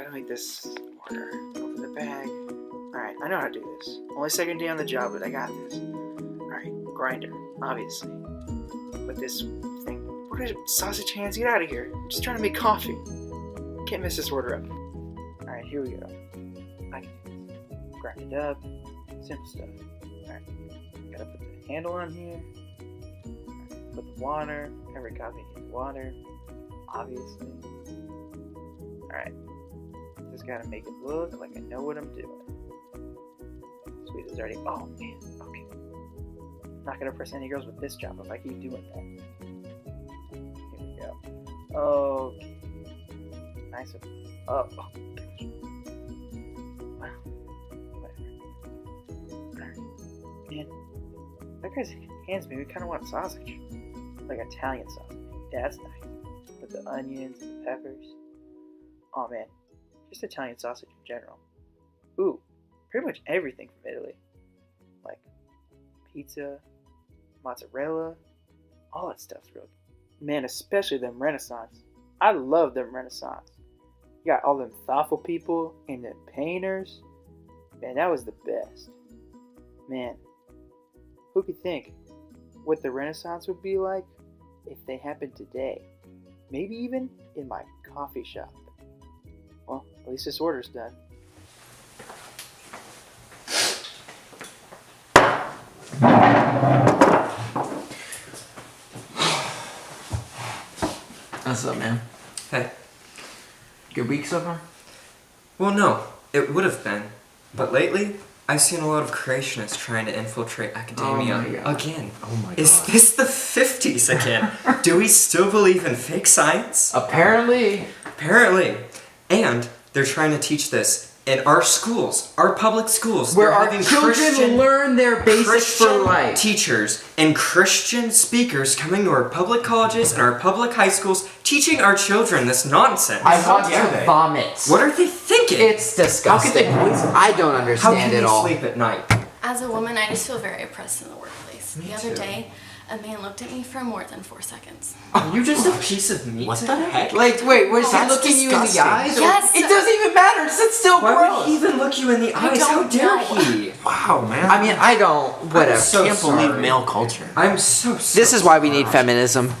gonna eat this order. Open the bag. Alright, I know how to do this. Only second day on the job, but I got this. Alright, grinder, obviously. But this thing. What is it? Sausage hands, get out of here. I'm just trying to make coffee. Can't mess this order up. Alright, here we go. I can do this. Grind it up. Simple stuff. Alright. Gotta put the handle on here. Right, put the water. Every coffee needs water. Obviously. Alright. Just gotta make it look like I know what I'm doing. Sweet is already. Oh man. Okay. I'm not gonna press any girls with this job if I keep doing that. Here we go. Okay. Nice. Oh. Wow. Whatever. Alright. Man. That guy's hands made me kind of want sausage. Like Italian sausage. Yeah, that's nice. With the onions and the peppers. Oh man. Just Italian sausage in general. Ooh. Pretty much everything from Italy. Like pizza, mozzarella, all that stuff's real good. Man, especially them Renaissance. I love them Renaissance. You got all them thoughtful people and them painters. Man, that was the best. Man, who could think what the Renaissance would be like if they happened today? Maybe even in my coffee shop. Well, at least this order's done. What's up, man? Hey. Good week so far? Well, no, it would have been. But lately, I've seen a lot of creationists trying to infiltrate academia again. Oh my god. Is this the 50s again? Do we still believe in fake science? Apparently. Apparently. And they're trying to teach this in our schools, our public schools. Where They're our having children learn their basics for Christian life. teachers and Christian speakers coming to our public colleges and our public high schools teaching our children this nonsense. I want to vomit. What are they thinking? It's disgusting. How could they I don't How understand can it they all. sleep at night? As a woman, I just feel very oppressed in the workplace. Me The other too. day, a man looked at me for more than 4 seconds. Are you just a piece of meat? What to the him? heck? Like, wait, was he That's looking you in the disgusting. eyes? Yes. It doesn't even matter. It's still Why gross. would he even look you in the eyes? How don't dare know. he? Wow, man. I mean, I don't. Whatever. I'm so I can't believe sorry. male culture. I'm so sorry. This is why we need feminism.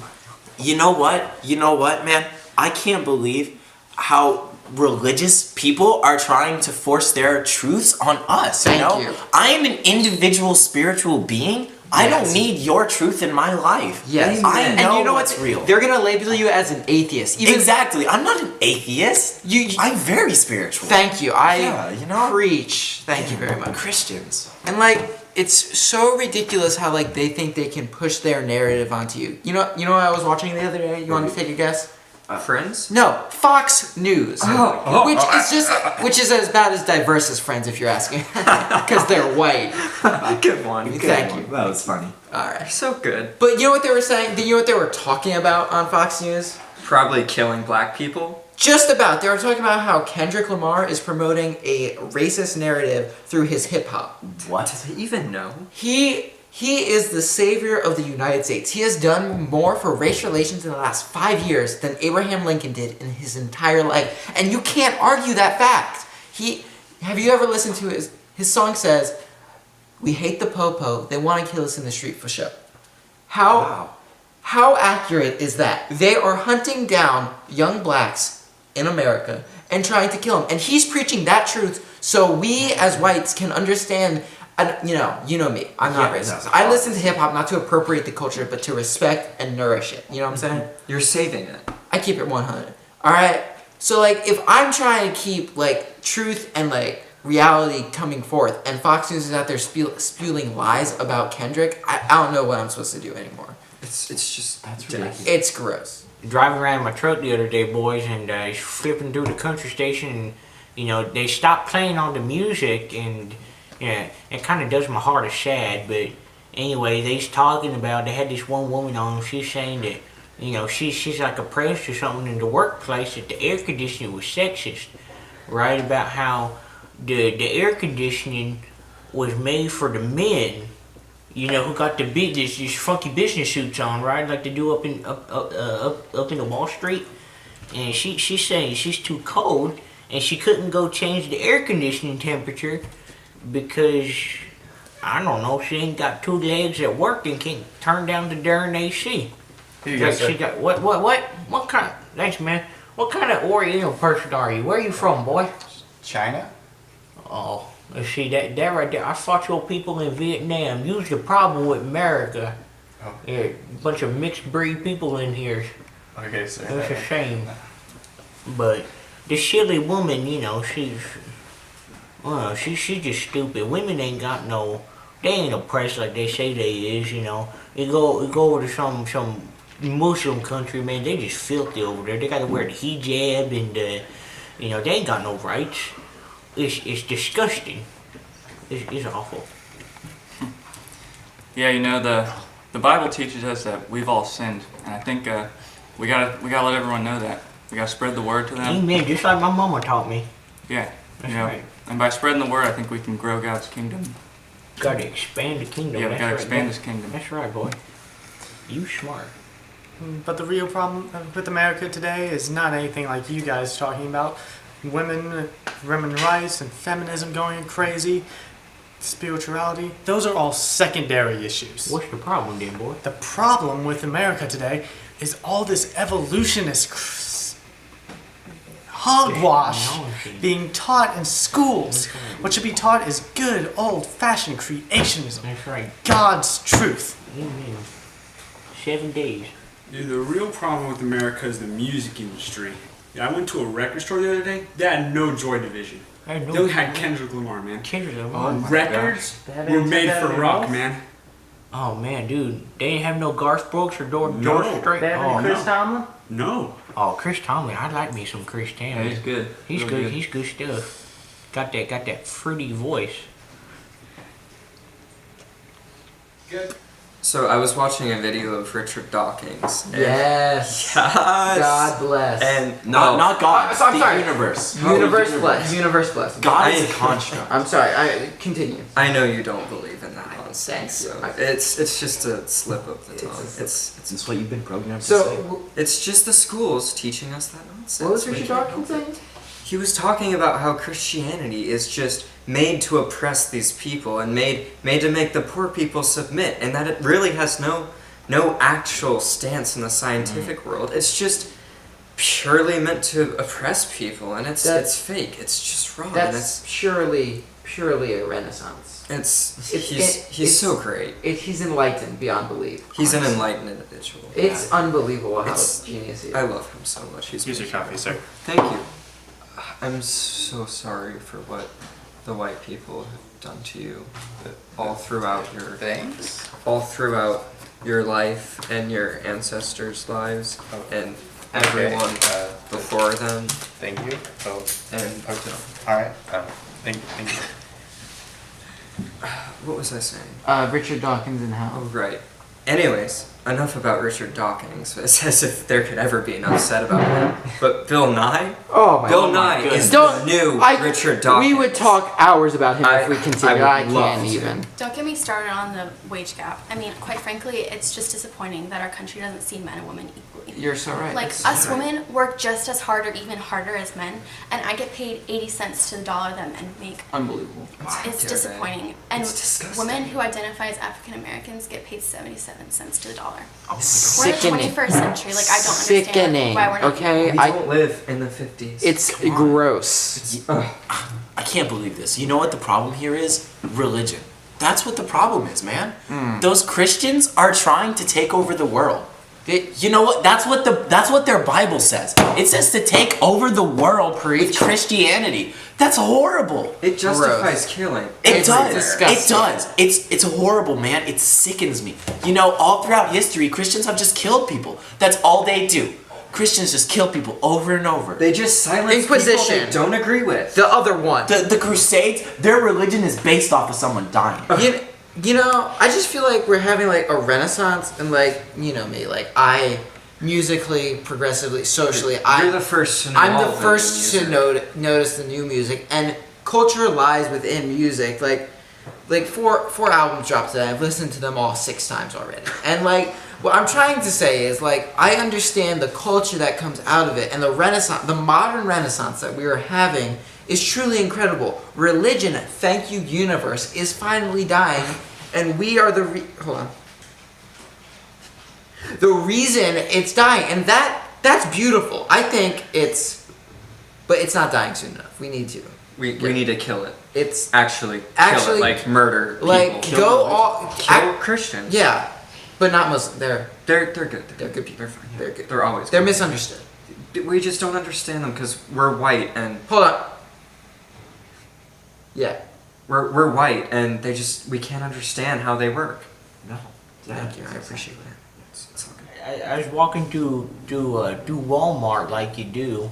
You know what, man? I can't believe how religious people are trying to force their truths on us. Thank you know? you. I am an individual spiritual being. I don't Yes. need your truth in my life. Yes. I And know you know what's what's real. They're gonna label you as an atheist. Even Exactly. I'm not an atheist. You- I'm very spiritual. Thank you. I Yeah, you know? preach. Thank you very much. Christians. And like, it's so ridiculous how like they think they can push their narrative onto you. You know what I was watching the other day? You want to take a guess? Friends? No, Fox News, which is as bad as diverse as Friends, if you're asking, because they're white. Good one. Thank you. That was funny. All right. So good. But you know what they were saying? You know what they were talking about on Fox News? Probably killing black people. Just about. They were talking about how Kendrick Lamar is promoting a racist narrative through his hip hop. What? Does he even know? He is the savior of the United States. He has done more for race relations in the last 5 years than Abraham Lincoln did in his entire life. And you can't argue that fact. Have you ever listened to his song says, "We hate the po-po, they want to kill us in the street for show." How accurate is that? They are hunting down young blacks in America and trying to kill them. And he's preaching that truth so we as whites can understand. And you know me. I'm not Yeah, racist. no, I listen to hip hop not to appropriate the culture, but to respect and nourish it. You know what I'm saying? You're saving it. I keep it 100. All right. So like, if I'm trying to keep like truth and like reality coming forth, and Fox News is out there spewing lies about Kendrick, I don't know what I'm supposed to do anymore. It's just ridiculous. It's gross. Driving around in my truck the other day, boys, and flipping through the country station, and they stopped playing all the music, and it kind of does my heart a sad. But anyway, they had this one woman on. She's saying that she's like oppressed or something in the workplace, that the air conditioning was sexist, right? About how the air conditioning was made for the men. Who got these funky business suits on, right? Like they do up in the Wall Street. And she's saying she's too cold, and she couldn't go change the air conditioning temperature because I don't know, she ain't got two legs at work and can't turn down the darn AC. Here you go, Like, sir. she got what kind? Thanks, man. What kind of Oriental person are you? Where are you from, boy? China? Oh, see that right there. I fought your people in Vietnam. You's the problem with America. Oh. Yeah, a bunch of mixed breed people in here. Okay, sir. It's a shame. But the silly woman, you know, she's just stupid. Women ain't got no. They ain't oppressed like they say they is. You know, you go over to some Muslim country, man. They just filthy over there. They got to wear the hijab and you know, they ain't got no rights. It's disgusting. It's awful. Yeah, you know, the Bible teaches us that we've all sinned, and I think we gotta let everyone know that. We gotta spread the word to them. Amen. Just like my mama taught me. Yeah, That's you know, right. and by spreading the word, I think we can grow God's kingdom. Got to expand the kingdom. Yeah, we That's gotta right, expand man. this kingdom. That's right, boy. You smart. But the real problem with America today is not anything like you guys talking about. Women rights and feminism going crazy, spirituality. Those are all secondary issues. What's the problem, then, boy? The problem with America today is all this evolutionist hogwash Technology. being taught in schools. What should be taught is good old-fashioned creationism, That's right. God's truth. Amen. 7 days. Dude, the real problem with America is the music industry. Yeah, I went to a record store the other day. They had no Joy Division. I know. They only had Kendrick Lamar, man. Kendrick Lamar. Records That were ain't made better for than rock, most. man. Oh man, dude, they ain't have no Garth Brooks or George No. Strait. Oh, Chris no. Tomlin? No. Oh, Chris Tomlin. I like me some Chris Yeah, Tomlin. he's good. He's Really good. He's good stuff. Got that fruity voice. Good. So I was watching a video of Richard Dawkins. and- Yes. Yes. God bless. And Not God. So I'm the sorry. universe. Universe bless. Universe bless. God is I- a construct. I'm sorry. I continue. I know you don't believe in that nonsense. Thank So you. it's just a slip of the It's a tongue. slip. It's That's what you've been programmed to So, say. it's just the schools teaching us that nonsense. what was We Richard can't Dawkins help it. saying? He was talking about how Christianity is just made to oppress these people and made to make the poor people submit, and that it really has no actual stance in the scientific world. It's just purely meant to oppress people, and it's fake. It's just wrong. and That's purely a renaissance. He's so great. He's enlightened beyond belief. He's an honestly. enlightened individual. It's unbelievable how It's- genius he is. I love him so much. He's Here's your coffee, sir. Thank you. I'm so sorry for what the white people have done to you all throughout Thanks. your life and your ancestors' lives and Okay, everyone before them. Thank you. Oh, And okay. Alright. Thank you. what was I saying? Richard Dawkins and Oh, how. right. Anyways, enough about Richard Dawkins. It's as if there could ever be enough said about him. But Bill Nye? Oh my Bill God. Nye is Don't- the new I- Richard Dawkins. We would talk hours about him if we I continued. would I love can't to. even. Don't get me started on the wage gap. I mean, quite frankly, it's just disappointing that our country doesn't see men and women equally. You're so right. Like, That's us so right. women work just as hard or even harder as men, and I get paid 80 cents to the dollar that men make. Unbelievable. It's dare disappointing. And It's disgusting. women who identify as African Americans get paid 77 cents to the dollar. We're in the Sickening. 21st century. Like, I don't Sickening. understand why we're not. Okay, We I. don't live in the 50s. It's gross. I can't believe this. You know what the problem here is? Religion. That's what the problem is, man. Those Christians are trying to take over the world. You know what? That's what their Bible says. It says to take over the world with Christianity. That's horrible. It justifies killing. It It's does. disgusting. It does. It's horrible, man. It sickens me. You know, all throughout history, Christians have just killed people. That's all they do. Christians just kill people over and over. They just silence Inquisition. people they don't agree with. The other one. The Crusades, their religion is based off of someone dying. You know, I just feel like we're having like a renaissance, and like, you know me, like musically, progressively, socially, You're the first to know I'm all the the first new to music. notice the new music, and culture lies within music. Like four albums dropped today. I've listened to them all 6 times already, and like What I'm trying to say is, like, I understand the culture that comes out of it, and the Renaissance, the modern Renaissance that we are having is truly incredible. Religion, thank you, universe, is finally dying, and we are the hold on. The reason it's dying, and that's beautiful. I think but it's not dying soon enough. We need to. We need to kill it. It's Actually, Actually, kill it, like murder people. like go all Kill Christians. yeah, but not Muslim. They're They're good. good people. They're fine. They're good. They're always They're good. misunderstood. We just don't understand them because we're white and Hold on. Yeah. we're white and we can't understand how they work. No. Thank you. I appreciate that. It's all good. I was walking to Walmart like you do,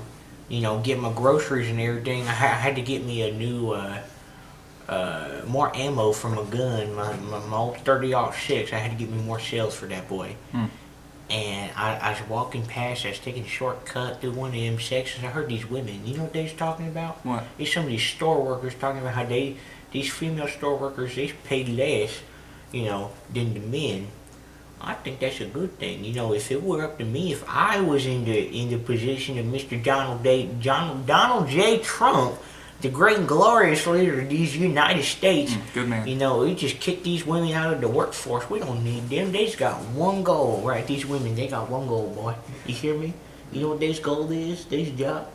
you know, get my groceries and everything. I had to get me a new more ammo for my gun, my old 30-06. I had to get me more shells for that boy. And I was walking past, I was taking a shortcut through one of them sections. I heard these women, you know what they was talking about? What? It's some of these store workers talking about how these female store workers, they pay less, you know, than the men. I think that's a good thing. You know, if it were up to me, if I was in the position of Mr. Donald J. Trump, the great and glorious leader of these United States, Good man. you know, we just kick these women out of the workforce. We don't need them. They just got one goal, right? These women, they got one goal, boy. You hear me? You know what their goal is? Their job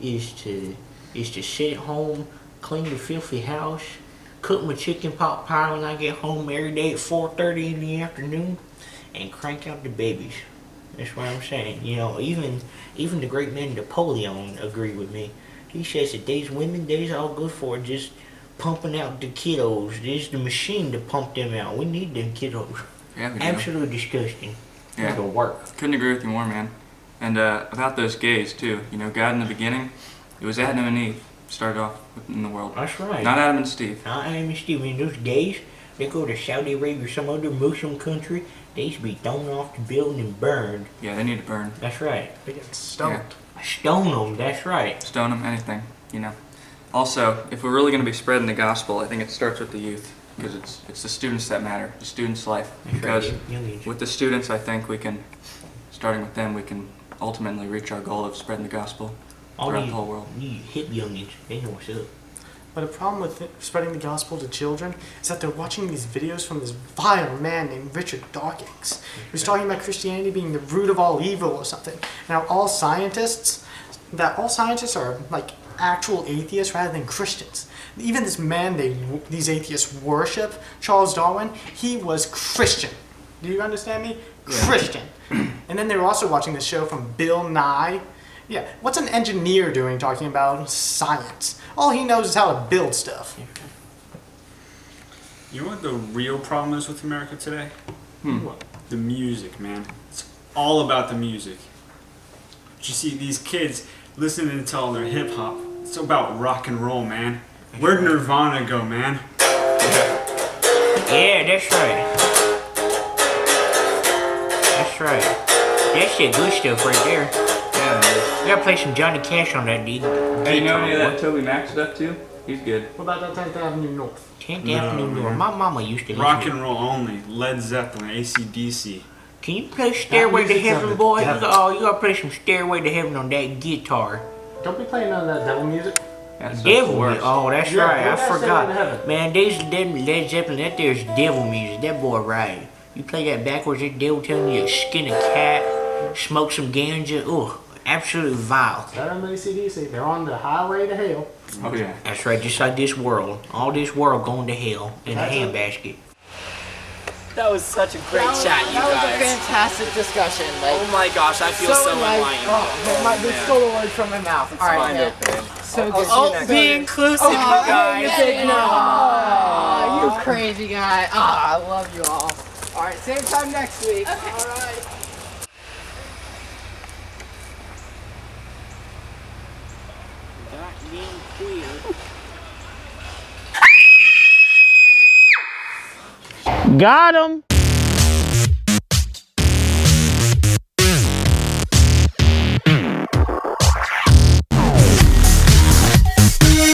is to sit at home, clean the filthy house, cook my chicken pot pie when I get home every day at 4:30 in the afternoon, and crank out the babies. That's what I'm saying. You know, even the great man Napoleon agreed with me. He says that these women, they's all good for just pumping out the kiddos. There's the machine to pump them out. We need them kiddos. Yeah, we do. Absolutely disgusting. Yeah. It'll work. Couldn't agree with you more, man. And about those gays too. You know, God in the beginning, it was Adam and Eve started off in the world. That's right. Not Adam and Steve. Not Adam and Steve. And those gays, they go to Saudi Arabia or some other Muslim country, they should be thrown off the building and burned. Yeah, they need to burn. That's right. They get stoned. Yeah. Stone them. That's right. Stone them, anything, you know. Also, if we're really going to be spreading the gospel, I think it starts with the youth, because it's the students that matter, the students' life. That's Because right. Young age. with the students, I think we can, starting with them, we can ultimately reach our goal of spreading the gospel All throughout these, the whole world. these hip youngins, they know what's up. But the problem with spreading the gospel to children is that they're watching these videos from this vile man named Richard Dawkins, who's talking about Christianity being the root of all evil or something. Now, all scientists are like actual atheists rather than Christians. Even this man these atheists worship, Charles Darwin, he was Christian. Do you understand me? Yeah. Christian. And then they were also watching the show from Bill Nye. Yeah, what's an engineer doing talking about science? All he knows is how to build stuff. You know what the real problem is with America today? What? The music, man. It's all about the music. But you see these kids listening to all their hip hop. It's about rock and roll, man. Where'd Nirvana go, man? Yeah, that's right. That's right. That's the good stuff right there. Yeah, We gotta play some Johnny Cash on that, dude. hey, you know any of that Toby Mac stuff too? He's good. What about that 10th Avenue North? 10th No, Avenue North. man. My mama used to Rock listen. and roll only. Led Zeppelin, AC/DC. Can you play Stairway to music's of Heaven, the boy? devil. Oh, you gotta play some Stairway to Heaven on that guitar. Don't be playing none of that devil music. That's Devil the worst. music. Oh, that's Yeah, right. I what about Stairway to Heaven? forgot. Man, there's Led Zeppelin. That there's devil music. That boy right. You play that backwards, that devil telling you to skin a cat, smoke some ganja. Ugh, absolutely vile. Better than AC/DC. They're on the highway to hell. Oh yeah. That's right, just like this world. All this world going to hell in a handbasket. That was such a great chat, you That was a guys. fantastic discussion. Like, Oh my gosh, I feel so enlightened. It stole the words from my mouth. All right, man. So good. Oh, be inclusive, you guys. You crazy guy. I love you all. All right, same time next week. Okay. All right. Got him!